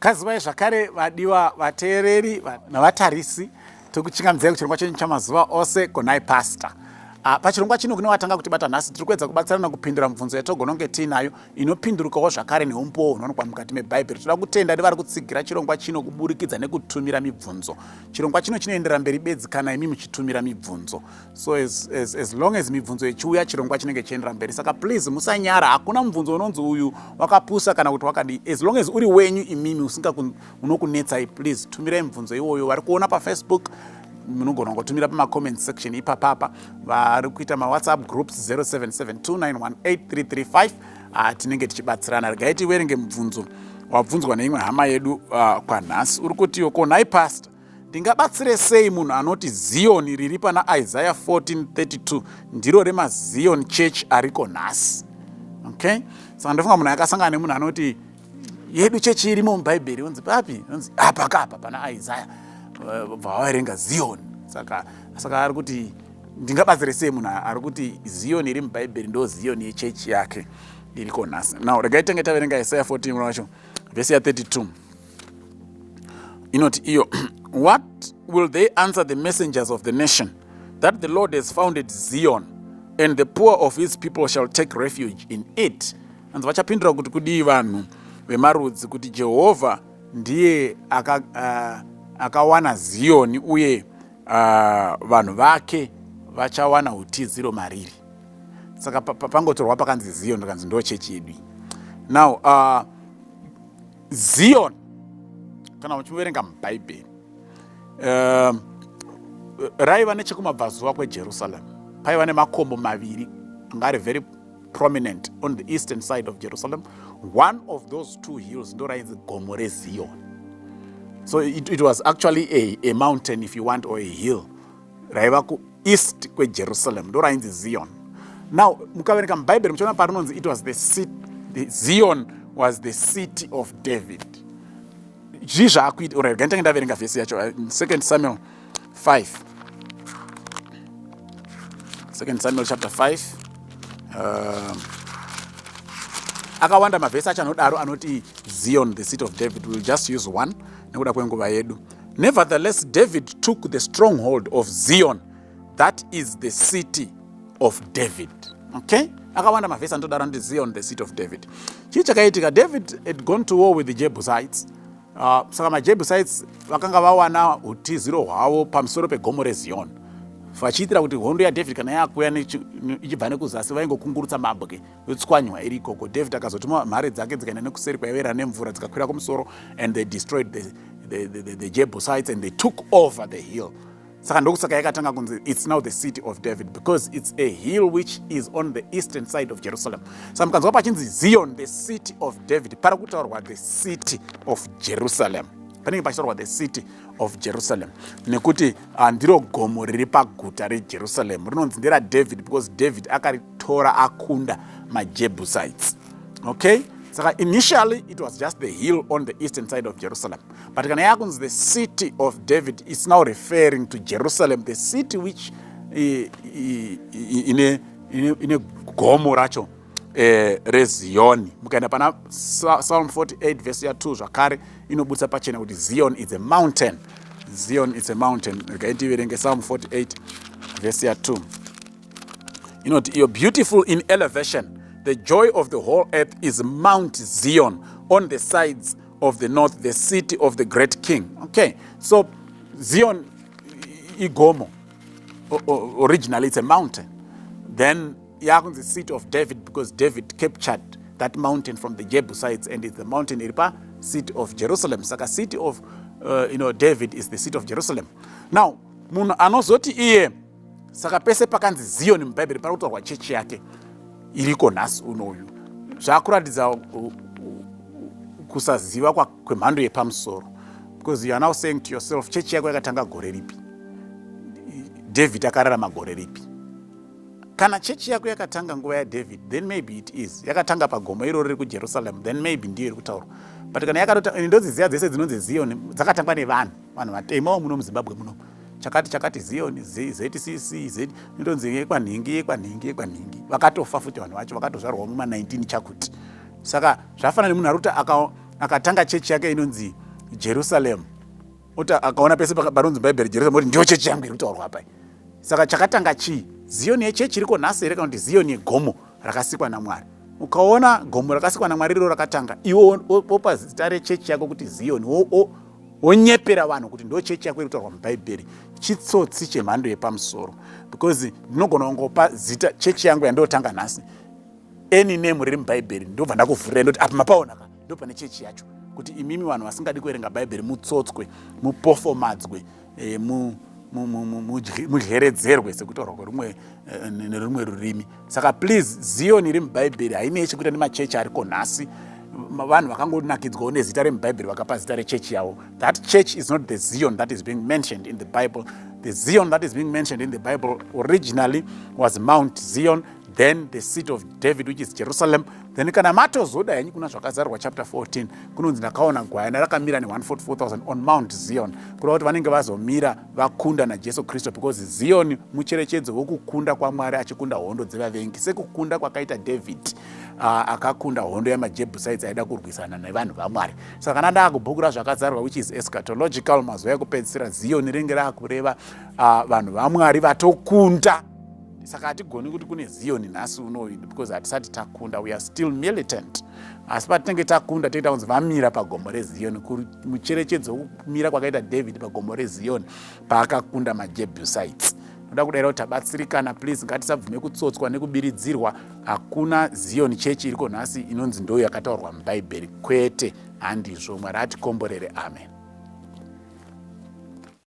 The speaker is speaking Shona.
Kazivai zvakare vadiwa vateereri navatarisi tokuchingamidza kuchirongwa chenyu chamazuva ose gonai pastor. Pachirongwa chino kune watanga kutibata nhasi tiri kuedza kubatsirana kupindura mibvunzo yatogona kunge tiinayo inopindurukawo zvakare neumbowo hunowanikwa mukati mebhaibheri. Toda kutenda ndivari kutsigira chirongwa chino kuburikidza nekutumira mibvunzo. Chirongwa chino chinoendera mberi bedzi kana imi muchitumira mibvunzo. So as long as mibvunzo ichiuya chirongwa chinenge chiendera mberi. Saka please musanyara, hakuna mubvunzo unonzi uyu wakapusa kana kuti wakadi. As long as uri wenyu imimi unokunetsai, please tumirai mibvunzo iwoyo. Vari kuona paFacebook munogona kutumira pama-comment section ipapapa. Vari kuita ma-WhatsApp groups 0772918335. Tinenge tichibatsirana. Regai tiverenge mubvunzo wabvunzwa neimwe hama yedu kwanhasi. Uri kuti gonai pastor, ndingabatsire sei munhu anoti zioni riri pana Isaiah 14:32 ndiro remaZion church ariko nhasi? Okay? Saka ndofunga munhu akasangana nemunhu anoti yedu chechi irimo mubhaibheri, unzi papi? Unzi apakapa pana Isaiah vawaverenga Zion. Saka ari kuti ndingabatsire sei munhu ari kuti Zion iri mubhaibheri ndo Zion yechechi yake iriko nhasi. Now regai tenge taverenga Isaiah 14 wacho vhesi ya 32. Inoti iyo what will they answer the messengers of the nation that the Lord has founded Zion and the poor of his people shall take refuge in it? Anzi vachapindura kuti kudii vanhu vemarudzi kuti Jehovha ndiye akawana Zioni uye vanhu vake vachawana utiziro mariri. Saka pangotorwa pakanzi Zion kanzi ndo chechi yedu. Now Zion kana uchiverenga mubhaibheri raiva nechekumabvazuva kweJerusalem. Paiva nemakomo maviri anga ari very prominent on the eastern side of Jerusalem. One of those two hills ndo rainzi gomo reZion. So it was actually a mountain, if you want, or a hill. Raiva ku east kweJerusalem ndo rainzi Zion. Now mukaverenga mubhaibheri muchiona parinonzi it was the city, Zion was the city of David. Zvizakuita uri ganitanga ndaverenga vhesi yacho 2 Samuel 5. 2 Samuel chapter 5. Akawanda mavhesi acho anodaro anoti Zion the city of David. We'll just use one nekuda kwenguva yedu. Nevertheless David took the stronghold of Zion, that is the city of David. Okay? Akawanda mavhesi anodaro anoti Zion the city of David. Chii chakaitika, David had gone to war with the Jebusites. Saka maJebusites vakanga vawana utiziro hwavo pamusoro pegomo reZion. Vachiitira kuti hondo yaDavid kana yakuya ichibva nekuzasi vaingokungurutsa mabwe yotswanywa iri ikoko. David akazotuma mhare dzake dzikaenda nekuseri kwaivera nemvura dzikakwira kumusoro, and they destroyed the Jebusites and they took over the hill. Saka ndokusaka yakatanga kunzi it's now the city of David because it's a hill which is on the eastern side of Jerusalem. Saka mukanzwa pachinzi Zion the city of David, para kutaurwa the city of Jerusalem. Panenge pachitaurwa the city of Jerusalem nekuti ndiro gomo riri paguta reJerusalem rinonzi ndera David because David akaritora akunda maJebusites. Okay? Saka initially it was just the hill on the eastern side of Jerusalem. But kana yakunzi the city of David is now referring to Jerusalem, the city which in a gomo racho reZion. Mukaenda pana Psalm 48 verse 2 zvakare inobudisa pachena kuti Zion is a mountain. Zion is a mountain. Regaiti verenge Psalm 48 verse 2. Inoti you're beautiful in elevation. The joy of the whole earth is Mount Zion on the sides of the north, the city of the great king. Okay, so Zion igomo. Originally it's a mountain. Then Yakun the city of David because David captured that mountain from the Jebusites, and it's the mountain iripa city of Jerusalem. Saka city of David is the city of Jerusalem. Now munhu anozoti iye saka pese pakanzi Zion mubhaibheri pari kutorwa chechi yake iriko nhasi unoyu, zvakuratidza kusaziva kwemhando yepamusoro, because you are now saying to yourself chechi yako yakatanga gore ripi, David akararama gore ripi. Kana chechi yako yakatanga nguva yaDavid, then maybe it is yakatanga pagomo iro riri kuJerusalem, then maybe ndiyo iri kutaurwa. But kana yakatota ndodziziya dzese dzinonzi Zion dzakatangwa nevanhu vatemawo muno muZimbabwe muno, chakati Zion ZCC ndonzi yekwanhingi vakatofa futi vanhu vacho vakatozvarwa muma 19 chakuti. Saka zvafana nemunhu ari kuti akatanga chechi yake inonzi Jerusalem, akaona pese paronzi Bible Jerusalem, kuti ndio chechi yangu iri kutaurwa apa. Saka chakatanga chii? Zioni yechechi iriko nhasi here kana kuti Zioni yegomo rakasikwa naMwari? Ukaona gomo rakasikwa naMwari riro rakatanga, iwe opa zita rechechi yako kuti Zioni, wonyepera vanhu kuti ndo chechi yako iri kutaurwa mubhaibheri, chitsotsi chemhando yepamusoro. Because ndinogona kungopa zita chechi yangu yandotanga nhasi, any name riri mubhaibheri, ndobva ndakuvhurira ndoti apa mapaona ka ndo pane chechi yacho, kuti imimi vanhu vasingadi kuerenga bhaibheri mutsotswe, mupofomadzwe, mudheredzerwe sekutaurwa kwerumwe nerumwe rurimi. Saka please, Zioni iri mubhaibheri haine chekuita nemachechi ariko nhasi. Vanhu vakangonakidzwawo nezita remubhaibheri vakapa zita rechechi yavo. That church is not the Zion that is being mentioned in the Bible. The Zion that is being mentioned in the Bible originally was Mount Zion, then the seat of David, which is Jerusalem. Then kana matozoda yanyi kuna zvakazarwa chapter 14, kunonzi ndakaona gwayana rakamira ne144,000 on Mount Zion. Kureva kuti vanenge vazomira vakunda naJesu Kristu, because Zion mucherechedzo wokukunda kwaMwari achikunda hondo dzevavengi, sekukunda kwakaita David akakunda hondo yamaJebhusites aida kurwisana nevanhu vaMwari. Saka kana ndakubhuku razvakazarwa, which is eschatological, mazuva ekupedzisira, Zion rinenge rakureva vanhu vaMwari vatokunda. Saka hatigoni kuti kune Zioni nhasi uno, because hatisati takunda, we are still militant. Asi patinenge takunda toita kunzi vamira pagomo reZioni, mucherechedzo kumira kwakaita David pagomo reZioni paakakunda maJebhusites. Noda kudai kuti tabatsirikana, please ngatisabvume kutsotswa nekubiridzirwa. Hakuna Zioni chechi iriko nhasi inonzi ndo yakataurwa mubhaibheri, kwete, handizvo. Mwari atikomborere, amen.